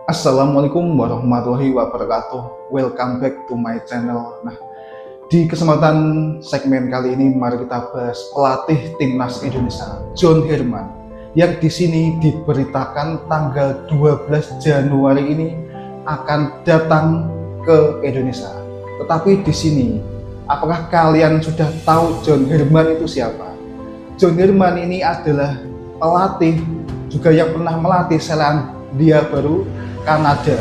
Assalamualaikum warahmatullahi wabarakatuh. Welcome back to my channel. Nah, di kesempatan segmen kali ini mari kita bahas pelatih timnas Indonesia, John Herman, yang di sini diberitakan tanggal 12 Januari ini akan datang ke Indonesia. Tetapi di sini, apakah kalian sudah tahu John Herman itu siapa? John Herman ini adalah pelatih juga yang pernah melatih Selandia Baru Kanada.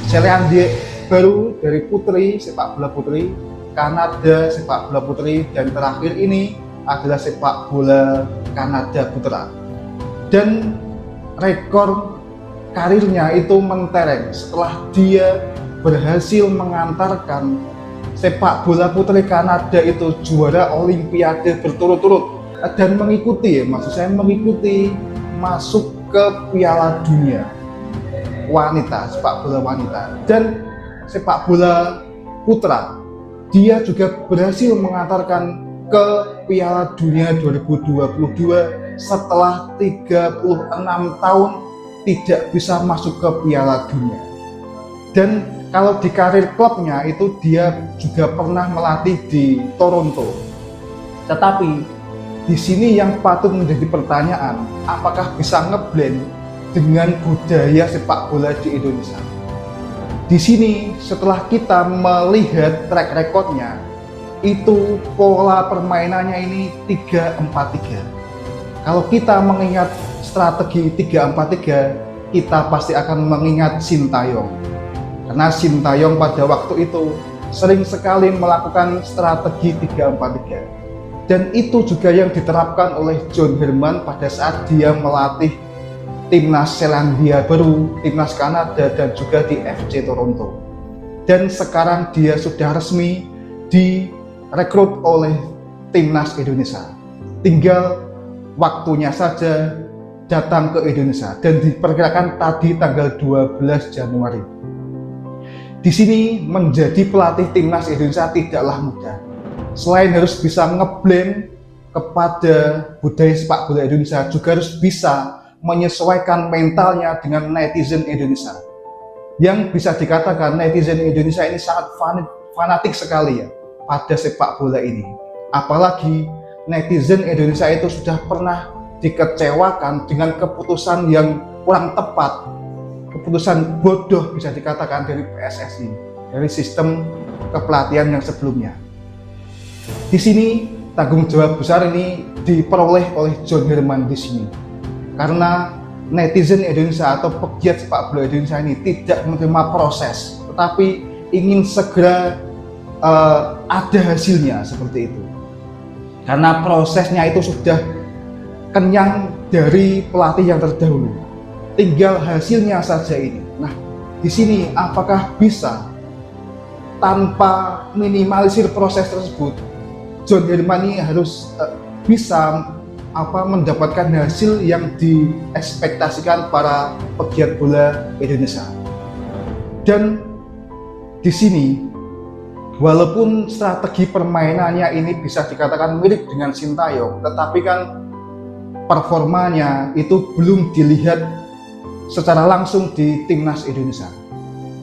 Selandia Baru dari putri, sepak bola putri, Kanada sepak bola putri, dan terakhir ini adalah sepak bola Kanada putra. Dan rekor karirnya itu mentereng setelah dia berhasil mengantarkan sepak bola putri Kanada itu juara olimpiade berturut-turut dan mengikuti masuk ke Piala Dunia wanita, sepak bola wanita, dan sepak bola putra. Dia juga berhasil mengantarkan ke Piala Dunia 2022 setelah 36 tahun tidak bisa masuk ke Piala Dunia. Dan kalau di karir klubnya itu dia juga pernah melatih di Toronto. Tetapi di sini yang patut menjadi pertanyaan, apakah bisa ngeblend dengan budaya sepak bola di Indonesia. Di sini setelah kita melihat track recordnya, itu pola permainannya ini 3-4-3. Kalau kita mengingat strategi 3-4-3, kita pasti akan mengingat Sintayong. Karena Sintayong pada waktu itu sering sekali melakukan strategi 3-4-3. Dan itu juga yang diterapkan oleh John Herman pada saat dia melatih timnas Selandia Baru, timnas Kanada, dan juga di FC Toronto. Dan sekarang dia sudah resmi direkrut oleh timnas Indonesia. Tinggal waktunya saja datang ke Indonesia dan diperkirakan tadi tanggal 12 Januari. Di sini menjadi pelatih timnas Indonesia tidaklah mudah. Selain harus bisa ngeblend kepada budaya sepak bola Indonesia, juga harus bisa menyesuaikan mentalnya dengan netizen Indonesia. Yang bisa dikatakan netizen Indonesia ini sangat fanatik sekali ya pada sepak bola ini. Apalagi netizen Indonesia itu sudah pernah dikecewakan dengan keputusan yang kurang tepat, keputusan bodoh bisa dikatakan dari PSSI, dari sistem kepelatihan yang sebelumnya. Di sini tanggung jawab besar ini diperoleh oleh John Herman di sini. Karena netizen Indonesia atau pegiat sepak bola Indonesia ini tidak menerima proses, tetapi ingin segera ada hasilnya seperti itu. Karena prosesnya itu sudah kenyang dari pelatih yang terdahulu, tinggal hasilnya saja ini. Nah, di sini apakah bisa tanpa minimalisir proses tersebut? John Herman ini harus bisa mendapatkan hasil yang diekspektasikan para pegiat bola Indonesia. Dan di sini walaupun strategi permainannya ini bisa dikatakan mirip dengan Sintayong, tetapi kan performanya itu belum dilihat secara langsung di timnas Indonesia.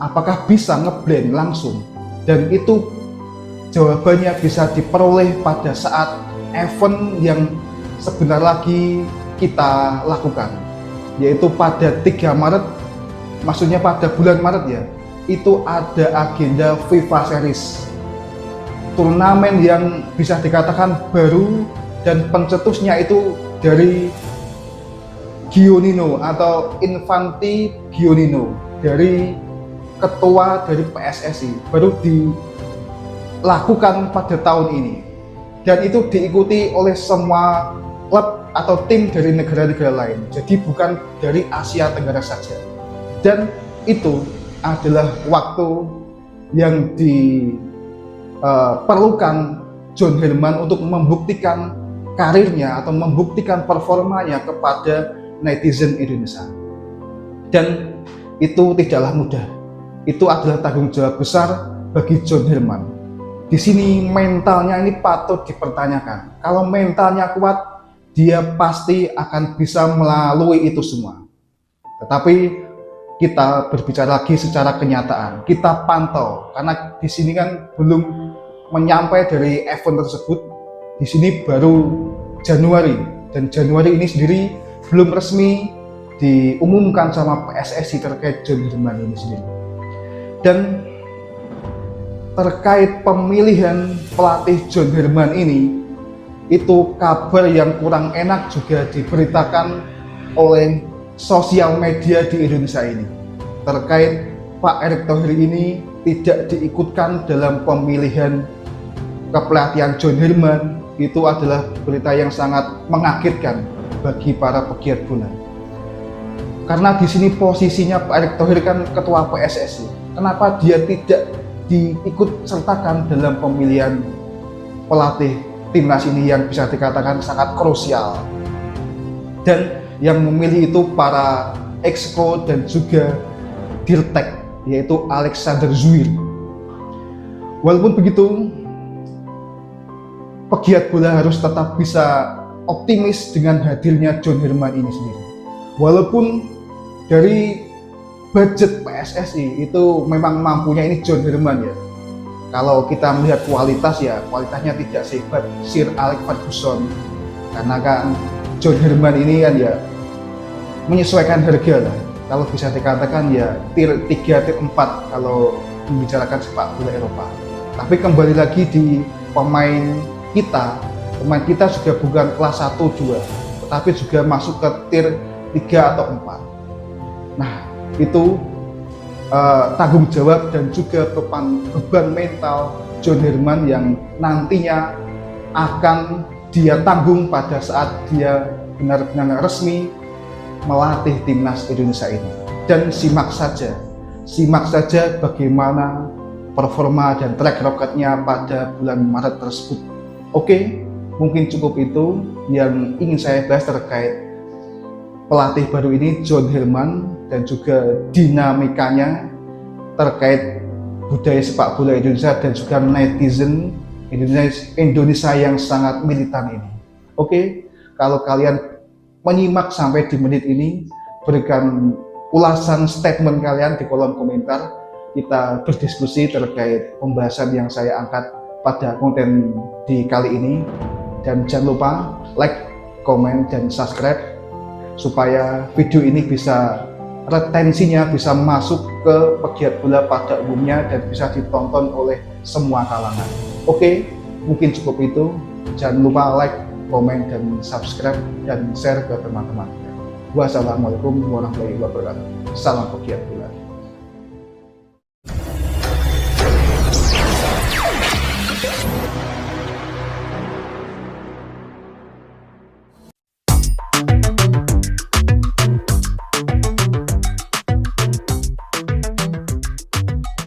Apakah bisa ngeblend langsung? Dan itu jawabannya bisa diperoleh pada saat event yang sebentar lagi kita lakukan, yaitu pada 3 Maret, maksudnya pada bulan Maret ya, itu ada agenda FIFA Series, turnamen yang bisa dikatakan baru dan pencetusnya itu dari Giannino atau Infantino Giannino, dari ketua dari PSSI, baru dilakukan pada tahun ini, dan itu diikuti oleh semua klub atau tim dari negara-negara lain, jadi bukan dari Asia Tenggara saja. Dan itu adalah waktu yang diperlukan John Herman untuk membuktikan karirnya atau membuktikan performanya kepada netizen Indonesia. Dan itu tidaklah mudah. Itu adalah tanggung jawab besar bagi John Herman. Di sini mentalnya ini patut dipertanyakan. Kalau mentalnya kuat, dia pasti akan bisa melalui itu semua. Tetapi kita berbicara lagi secara kenyataan, kita pantau, karena di sini kan belum menyampai dari event tersebut. Di sini baru Januari, dan Januari ini sendiri belum resmi diumumkan sama PSSI terkait John Herman ini sendiri. Dan terkait pemilihan pelatih John Herman ini, itu kabar yang kurang enak juga diberitakan oleh sosial media di Indonesia ini, terkait Pak Erick Thohir ini tidak diikutkan dalam pemilihan kepelatihan John Herman. Itu adalah berita yang sangat mengagetkan bagi para pegiat bola. Karena di sini posisinya Pak Erick Thohir kan ketua PSSI. Kenapa dia tidak diikut sertakan dalam pemilihan pelatih timnas ini yang bisa dikatakan sangat krusial? Dan yang memilih itu para exco dan juga dirtek, yaitu Alexander Zuhir. Walaupun begitu, pegiat bola harus tetap bisa optimis dengan hadirnya John Herman ini sendiri. Walaupun dari budget PSSI itu memang mampunya ini John Herman ya. Kalau kita melihat kualitas ya, kualitasnya tidak sehebat Sir Alex Ferguson. Karena kan John Herman ini kan ya menyesuaikan harga lah. Kalau bisa dikatakan ya tier 3, tier 4 kalau membicarakan sepak bola Eropa. Tapi kembali lagi di pemain kita juga bukan kelas 1, 2, tetapi juga masuk ke tier 3 atau 4. Nah, itu tanggung jawab dan juga beban mental John Herman yang nantinya akan dia tanggung pada saat dia benar-benar resmi melatih timnas Indonesia ini. Dan simak saja bagaimana performa dan track recordnya pada bulan Maret tersebut. Oke, mungkin cukup itu yang ingin saya bahas terkait pelatih baru ini John Herman dan juga dinamikanya terkait budaya sepak bola Indonesia dan juga netizen Indonesia yang sangat militan ini. Oke, kalau kalian menyimak sampai di menit ini, berikan ulasan statement kalian di kolom komentar. Kita berdiskusi terkait pembahasan yang saya angkat pada konten di kali ini. Dan jangan lupa like, komen, dan subscribe supaya video ini bisa retensinya bisa masuk ke pegiat bola pada umumnya dan bisa ditonton oleh semua kalangan. Oke, mungkin cukup itu. Jangan lupa like, komen, dan subscribe, dan share ke teman-teman. Wassalamualaikum warahmatullahi wabarakatuh. Salam pegiat bola.